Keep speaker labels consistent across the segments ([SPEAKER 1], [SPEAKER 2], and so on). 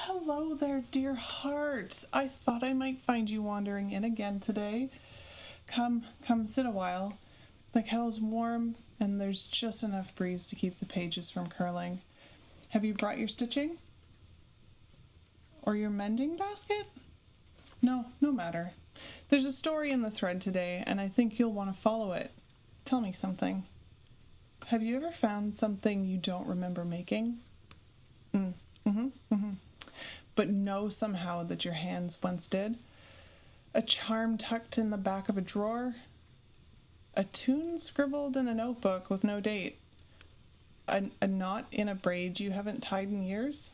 [SPEAKER 1] Hello there, dear heart. I thought I might find you wandering in again today. Come, sit a while. The kettle's warm, and there's just enough breeze to keep the pages from curling. Have you brought your stitching? Or your mending basket? No matter. There's a story in the thread today, and I think you'll want to follow it. Tell me something. Have you ever found something you don't remember making? But know somehow that your hands once did? A charm tucked in the back of a drawer? A tune scribbled in a notebook with no date? A knot in a braid you haven't tied in years?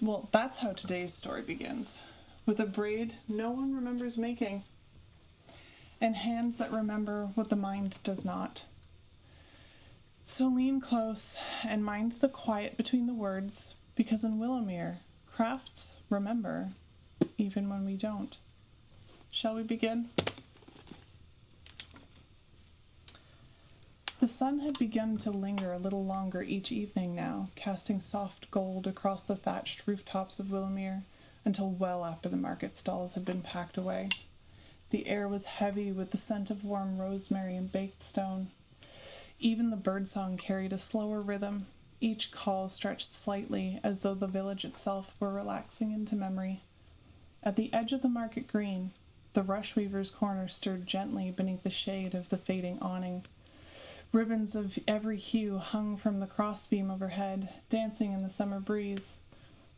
[SPEAKER 1] Well, that's how today's story begins. With a braid no one remembers making. And hands that remember what the mind does not. So lean close and mind the quiet between the words, because in Willowmere, crafts remember, even when we don't. Shall we begin? The sun had begun to linger a little longer each evening now, casting soft gold across the thatched rooftops of Willowmere, until well after the market stalls had been packed away. The air was heavy with the scent of warm rosemary and baked stone. Even the birdsong carried a slower rhythm, each call stretched slightly as though the village itself were relaxing into memory. At the edge of the market green, the rush weaver's corner stirred gently beneath the shade of the fading awning. Ribbons of every hue hung from the crossbeam overhead, dancing in the summer breeze,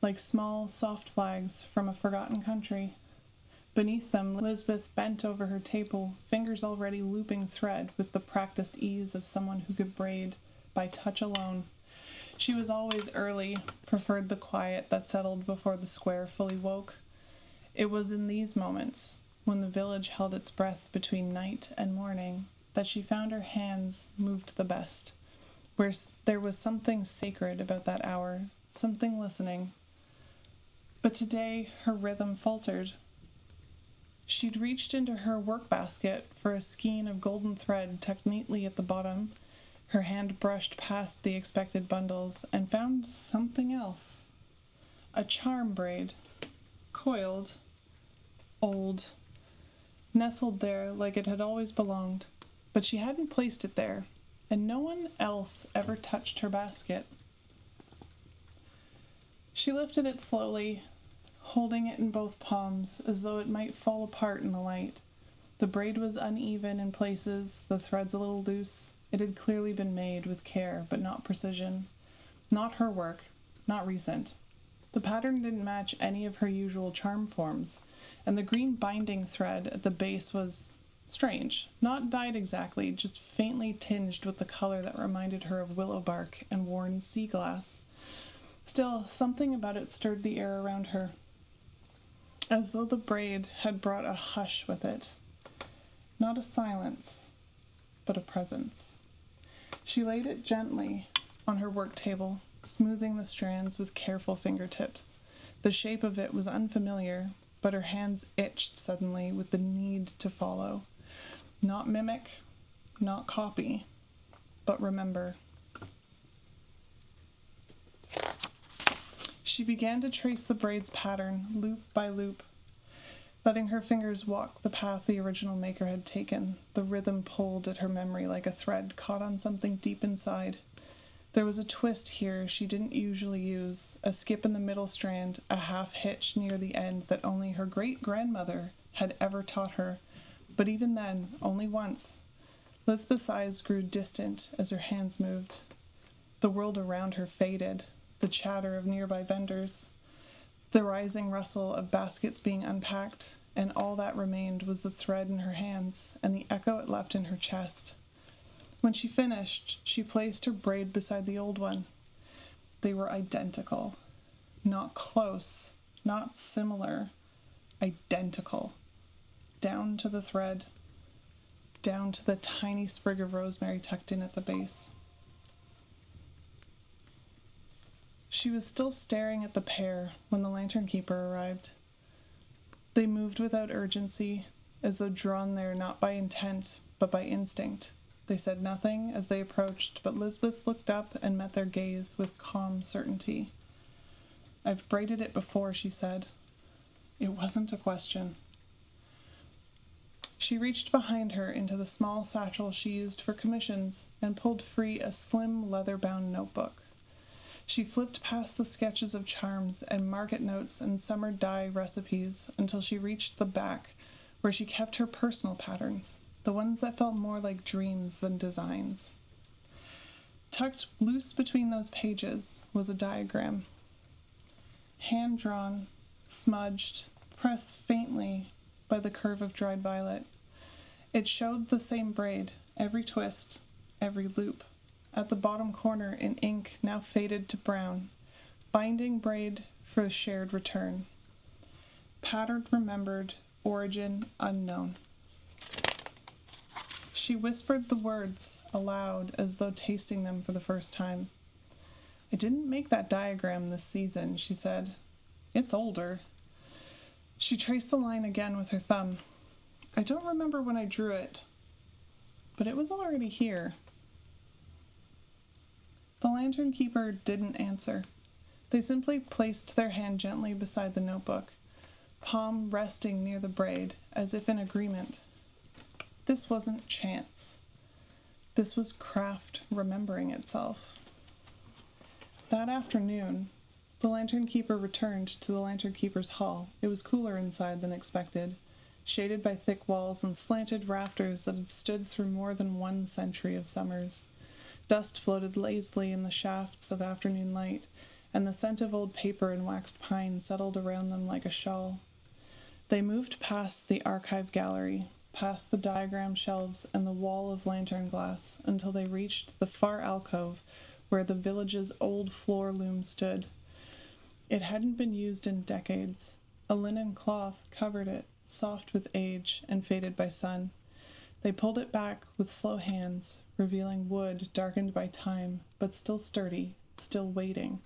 [SPEAKER 1] like small, soft flags from a forgotten country. Beneath them, Lisbeth bent over her table, fingers already looping thread with the practiced ease of someone who could braid by touch alone. She was always early, preferred the quiet that settled before the square fully woke. It was in these moments, when the village held its breath between night and morning, that she found her hands moved the best, where there was something sacred about that hour, something listening. But today her rhythm faltered. She'd reached into her work basket for a skein of golden thread tucked neatly at the bottom. Her hand brushed past the expected bundles and found something else. A charm braid, coiled, old, nestled there like it had always belonged. But she hadn't placed it there, and no one else ever touched her basket. She lifted it slowly, holding it in both palms as though it might fall apart in the light. The braid was uneven in places, the threads a little loose. It had clearly been made with care, but not precision. Not her work, not recent. The pattern didn't match any of her usual charm forms, and the green binding thread at the base was strange. Not dyed exactly, just faintly tinged with the color that reminded her of willow bark and worn sea glass. Still, something about it stirred the air around her, as though the braid had brought a hush with it. Not a silence, but a presence. She laid it gently on her work table, smoothing the strands with careful fingertips. The shape of it was unfamiliar, but her hands itched suddenly with the need to follow. Not mimic, not copy, but remember. She began to trace the braid's pattern, loop by loop, letting her fingers walk the path the original maker had taken. The rhythm pulled at her memory like a thread caught on something deep inside. There was a twist here she didn't usually use, a skip in the middle strand, a half hitch near the end that only her great-grandmother had ever taught her, but even then, only once. Lisbeth's eyes grew distant as her hands moved. The world around her faded, the chatter of nearby vendors, the rising rustle of baskets being unpacked, and all that remained was the thread in her hands and the echo it left in her chest. When she finished, she placed her braid beside the old one. They were identical. Not close, not similar, identical. Down to the thread, down to the tiny sprig of rosemary tucked in at the base. She was still staring at the pair when the lantern keeper arrived. They moved without urgency, as though drawn there not by intent, but by instinct. They said nothing as they approached, but Lisbeth looked up and met their gaze with calm certainty. I've braided it before, she said. It wasn't a question. She reached behind her into the small satchel she used for commissions and pulled free a slim leather-bound notebook. She flipped past the sketches of charms and market notes and summer dye recipes until she reached the back, where she kept her personal patterns, the ones that felt more like dreams than designs. Tucked loose between those pages was a diagram. Hand-drawn, smudged, pressed faintly by the curve of dried violet. It showed the same braid, every twist, every loop. At the bottom corner in ink now faded to brown, binding braid for a shared return. Pattern remembered, origin unknown. She whispered the words aloud as though tasting them for the first time. I didn't make that diagram this season, she said. It's older. She traced the line again with her thumb. I don't remember when I drew it, but it was already here. The lantern keeper didn't answer. They simply placed their hand gently beside the notebook, palm resting near the braid, as if in agreement. This wasn't chance. This was craft remembering itself. That afternoon, the lantern keeper returned to the lantern keeper's hall. It was cooler inside than expected, shaded by thick walls and slanted rafters that had stood through more than 1 century of summers. Dust floated lazily in the shafts of afternoon light, and the scent of old paper and waxed pine settled around them like a shawl. They moved past the archive gallery, past the diagram shelves and the wall of lantern glass, until they reached the far alcove where the village's old floor loom stood. It hadn't been used in decades. A linen cloth covered it, soft with age and faded by sun. They pulled it back with slow hands, revealing wood darkened by time, but still sturdy, still waiting.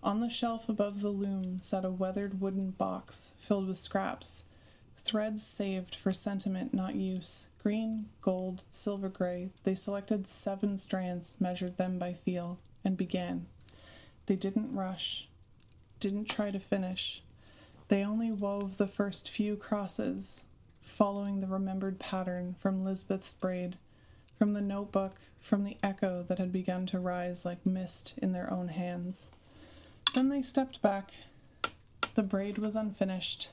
[SPEAKER 1] On the shelf above the loom sat a weathered wooden box filled with scraps, threads saved for sentiment, not use. Green, gold, silver gray, they selected 7 strands, measured them by feel, and began. They didn't rush, didn't try to finish. They only wove the first few crosses, following the remembered pattern from Lisbeth's braid, from the notebook, from the echo that had begun to rise like mist in their own hands. Then they stepped back. The braid was unfinished,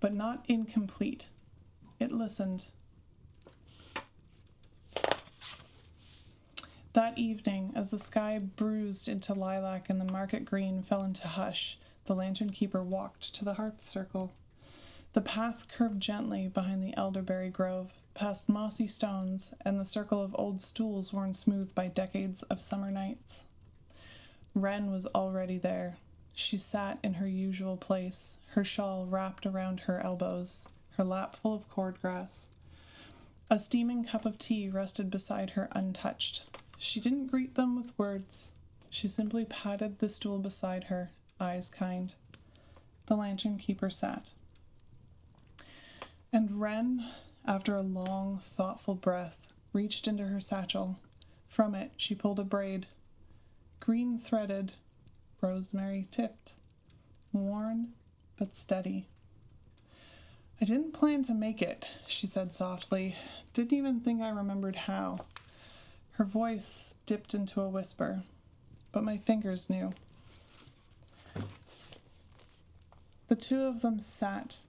[SPEAKER 1] but not incomplete. It listened. That evening, as the sky bruised into lilac and the market green fell into hush, the lantern keeper walked to the hearth circle. The path curved gently behind the elderberry grove, past mossy stones and the circle of old stools worn smooth by decades of summer nights. Wren was already there. She sat in her usual place, her shawl wrapped around her elbows, her lap full of cordgrass. A steaming cup of tea rested beside her untouched. She didn't greet them with words. She simply patted the stool beside her, eyes kind. The lantern keeper sat. And Wren, after a long, thoughtful breath, reached into her satchel. From it, she pulled a braid. Green threaded, rosemary tipped. Worn, but steady. I didn't plan to make it, she said softly. Didn't even think I remembered how. Her voice dipped into a whisper, but my fingers knew. The two of them sat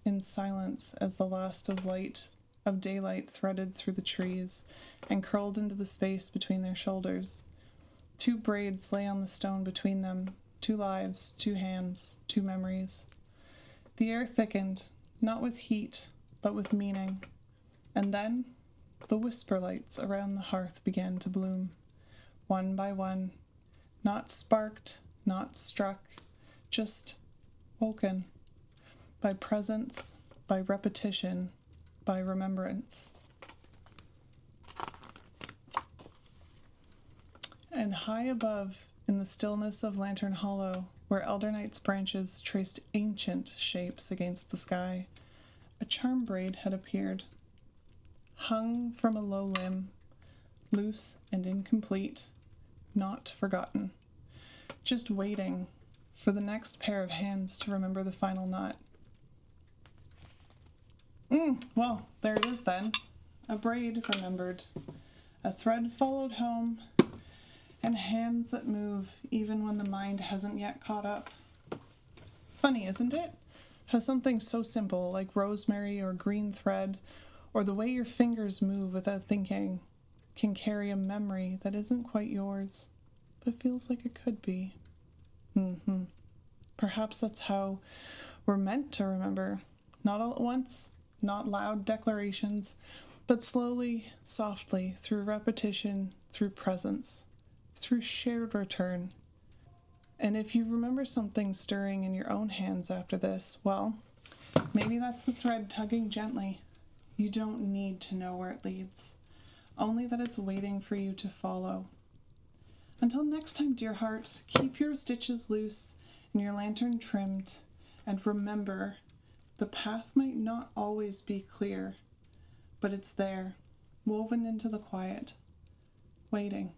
[SPEAKER 1] in silence as the last of daylight threaded through the trees and curled into the space between their shoulders. 2 braids lay on the stone between them, 2 lives, 2 hands, 2 memories. The air thickened, not with heat, but with meaning. And then the whisper lights around the hearth began to bloom, one by one, not sparked, not struck, just woken, by presence, by repetition, by remembrance. And high above, in the stillness of Lantern Hollow, where Elder Night's branches traced ancient shapes against the sky, a charm braid had appeared, hung from a low limb, loose and incomplete, not forgotten, just waiting, for the next pair of hands to remember the final knot. Well, there it is then. A braid remembered, a thread followed home, and hands that move even when the mind hasn't yet caught up. Funny, isn't it? How something so simple like rosemary or green thread, or the way your fingers move without thinking, can carry a memory that isn't quite yours, but feels like it could be. Perhaps that's how we're meant to remember. Not all at once, not loud declarations, but slowly, softly, through repetition, through presence, through shared return. And if you remember something stirring in your own hands after this, well, maybe that's the thread tugging gently. You don't need to know where it leads, only that it's waiting for you to follow. Until next time, dear heart, keep your stitches loose and your lantern trimmed, and remember, the path might not always be clear, but it's there, woven into the quiet, waiting.